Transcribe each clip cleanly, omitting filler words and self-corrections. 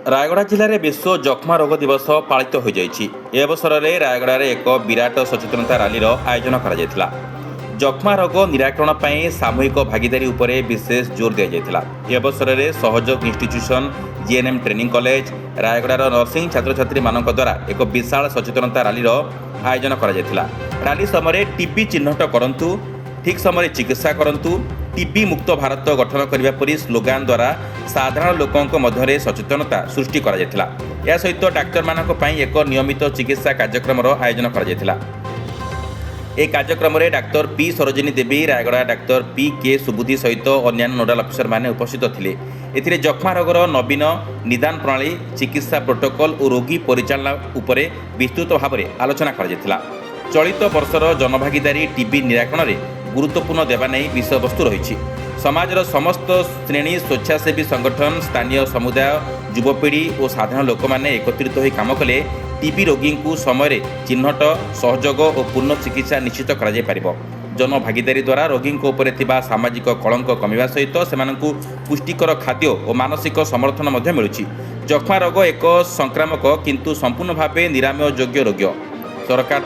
रायगड़ा जिले में विश्व जक्ष्मा रोग दिवस पालित हो जाइछि। ए अवसर में रायगड़ा रे एक विराट सचेतनता रैली आयोजन करा। जक्ष्मा रोग निराकरण पर सामूहिक भागीदारी उपरे विशेष जोर दिया जायथिला। ए अवसर में सहयोग इंस्टीट्यूशन, जीएनएम ट्रेनिंग कॉलेज, रायगड़ार नर्सिंग छात्र छात्री मान द्वारा एक विशाल सचेतनता रैली आयोजन करा। रैली समय टीबी चिन्हट करंतु, ठीक समय चिकित्सा करंतु, टीबी मुक्त भारत गठन करने परी स्लोगान द्वारा साधारण लोकों मध्य सचेतनता सृष्टि करा जायथिला। या सहित डाक्तर मानक पई एक नियमित चिकित्सा कार्यक्रम आयोजन करा जायथिला। ए कार्यक्रम में डाक्तर पी सरोजिनी देवी, रायगड़ा डाक्तर पी के सुबुद्धि सहित अन्य नोडाल अफिसर माने उपस्थित थिले। एथिरे जक्ष्मा रोगर नवीन निदान प्रणाली, चिकित्सा प्रोटोकॉल और रोगी परिचालना उपरे विस्तृत भाव में आलोचना करा जायथिला। चलित वर्षर जनभागीदारी टीबी निराकरण में गुरुत्वपूर्ण देवा नहीं विषय वस्तु रही। समाजर समस्त श्रेणी, स्वेच्छासेवी संगठन, स्थानीय समुदाय, युवपीढ़ी और साधारण लोक मैंने एकत्रित हो काम कले टीबी रोगी को समय चिन्हट, सहयोग और पूर्ण चिकित्सा निश्चित कर। जनभागीदारी द्वारा रोगी सामाजिक कलंक कमिवा सहित से पुष्टिकर खाद्य और मानसिक समर्थन मिलूँ। जक्ष्मा रोग एक संक्रामक किंतु संपूर्ण भाव निरामय योग्य रोग। सरकार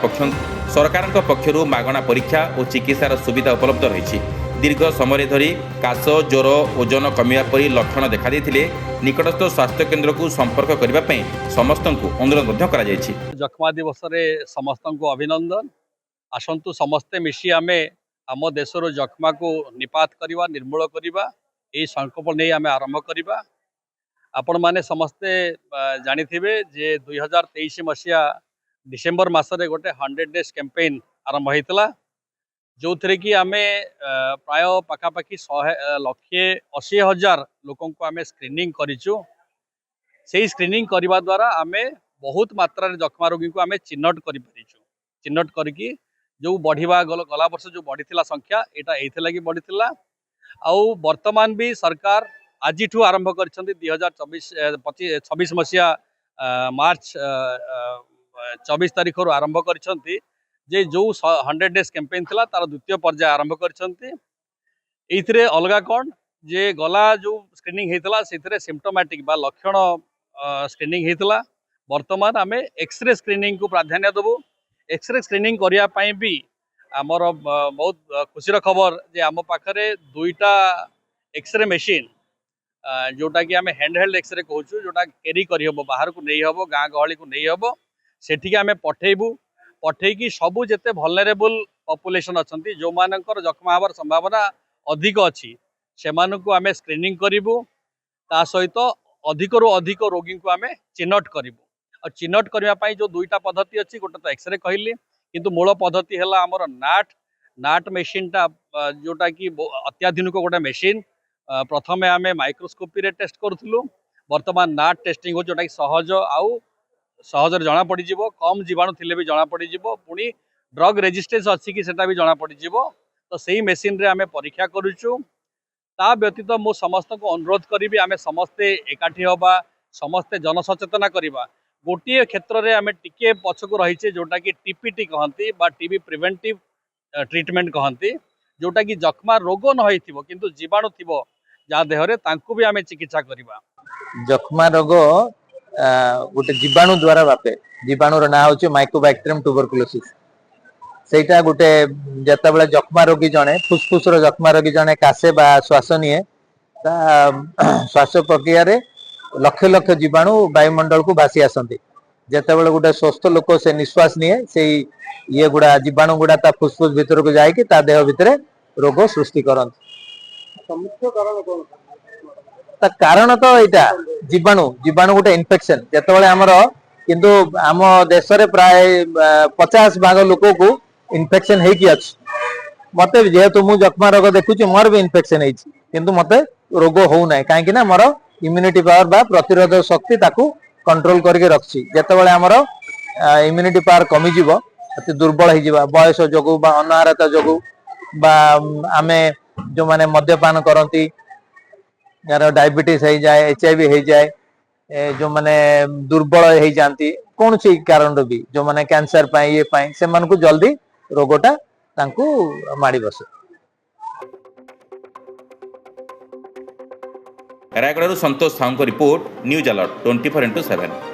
पक्षर मागणा परीक्षा और चिकित्सार सुविधा उपलब्ध रही। दीर्घ समय धरी काश, ज्वर, ओजन कमिया परी लक्षण देखा देथिले निकटस्थ स्वास्थ्य केन्द्र को संपर्क करने समस्त को अनुरोध करा जायछि। जक्ष्मा दिवस समस्त को अभिनंदन। आसंतु समस्ते मिशी आमे आम देशर जक्ष्मा को निपात करवा, निर्मूल करवा, यही संकल्प नहीं आमे आरंभ करवा। आपण माने समस्ते जानिथिबे जे 2023 मसीहा डिसेम्बर मासरे गोटे 100 डेज कैंपेन आरंभ होता, जो थे कि आमे प्राय पखापाखि 1,80,000 लोकों को आमे स्क्रीनिंग करिचु। से स्क्रीनिंग करने द्वारा आमे बहुत मात्रा जक्ष्मा रोगी को आमे चिन्हट करिपारिचु। चिन्हट करके जो बढ़िया गला वर्ष जो बढ़ी संख्या यहाँ ये बढ़ी आउ वर्तमान भी सरकार आज आरंभ कर 2026 मसीहा मार्च 24 तारीख आरंभ कर जो 100 डेज कैंपेन थिला तार द्वितीय पर्याय आरंभ कर। अलगा कौन जे गला जो स्क्रीनिंग होता से सिम्पटोमैटिक बा लक्षण स्क्रीनिंग होता। वर्तमान आमे एक्सरे स्क्रीनिंग को प्राधान्य देबू। एक्सरे स्क्रीनिंग करने भी आमर बहुत खुशी खबर जे आम पाखरे 2टा एक्सरे मशीन जोटा कि आम हैंडहेल्ड एक्सरे कहूँ, जोटा कैरी करहब, बाहर को नहीं हम, गाँ गहली को नहीं हम, सेठिके आम पठेबू। पठेकी सबू जेते वल्नरेबल पॉपुलेशन अच्छी जो मानकर जक्ष्मा हबार संभावना अधिक अच्छी से आम स्क्रीनिंग करूँ। ता सहित अधिक रु अधिक रोगी को आम चिन्हट करूँ। और चिन्हट करने जो 2टा पद्धति अच्छी, गोटे तो एक्सरे कहली किंतु मूल पद्धति है आमर नाट मेसीन टा जोटा कि अत्याधुनिक गोटे मेसीन। प्रथमे आम माइक्रोस्कोपी रे टेस्ट करूँ, वर्तमान नाट टेस्टिंग हो जोटा कि सहज जना पड़, कम जीवाणु थिले भी जना पड़, पुणी ड्रग रेजिस्टेंस अच्छी कि सेटा भी जना पड़। तो सही मेसीन रे आम परीक्षा करूँ। ता व्यतीत मु समस्त को अनुरोध करी आम समस्ते एकाठी हवा, समस्ते जनसचेतना करवा। गोटे क्षेत्र में आम टिके पछक रहीचे जोटा कि टीपीटी कहती बा टीबी प्रिवेंटिव ट्रीटमेंट कहती, जोटा कि जक्ष्मा रोग न होइथिबो किंतु जीवाणु थिबो जा देहरे तांको भी आम चिकित्सा करवा। जक्ष्मा रोग गोटे जीवाणु द्वारा व्यापे। जीवाणुर ना होचे माइकोबैक्टीरियम ट्यूबरकुलोसिस। सेटा गोटे जतबेले जक्ष्मा रोगी जने फुसफुस रो जक्ष्मा रोगी जने कासे बा श्वास निए, ता श्वास प्रक्रिया रे लक्ष लक्ष जीवाणु वायुमंडल को भासी आसंती। जतबेले गोटे स्वस्थ लोक से निश्वास निए, से ये गुडा जीवाणु गुडा ता फुसफुस भीतर को जाई कि ता देह भितरे रोग सृष्टि करंती। मुख्य कारण कोन? कारण तो यहाँ जीवाणु जीवाणु गोटे इन्फेक्शन जितेबाला आमर किंतु आम देश में प्राय 50 भाग लोक को इन्फेक्शन होगी अच्छी। मत जेहेतु मु जक्ष्मा रोग देखुची, मोर भी इन्फेक्शन होती किंतु मत रोग होना कहीं मोर इम्यूनिटी पावर बा प्रतिरोधक शक्ति ताकू कंट्रोल करके रखी। जितेबाला आमर इम्यूनिटी पावर कमिज अति दुर्बल हो बयस जो अनाहारता जो आमे जो माने मद्यपान करती, यार डायबिटीज हो जाए, HIV हो जाए, जो माने दुर्बल हो जाती कौन सी कारण भी, जो माने कैंसर पाए ये पाए से मन को जल्दी रोगटा तांको माड़ी बसे। ରାୟଗଡ଼ାରୁ ସନ୍ତୋଷ ସାହୁଙ୍କ ରିପୋର୍ଟ ନ୍ୟୁଜ୍ ଆଲର୍ଟ 24x7।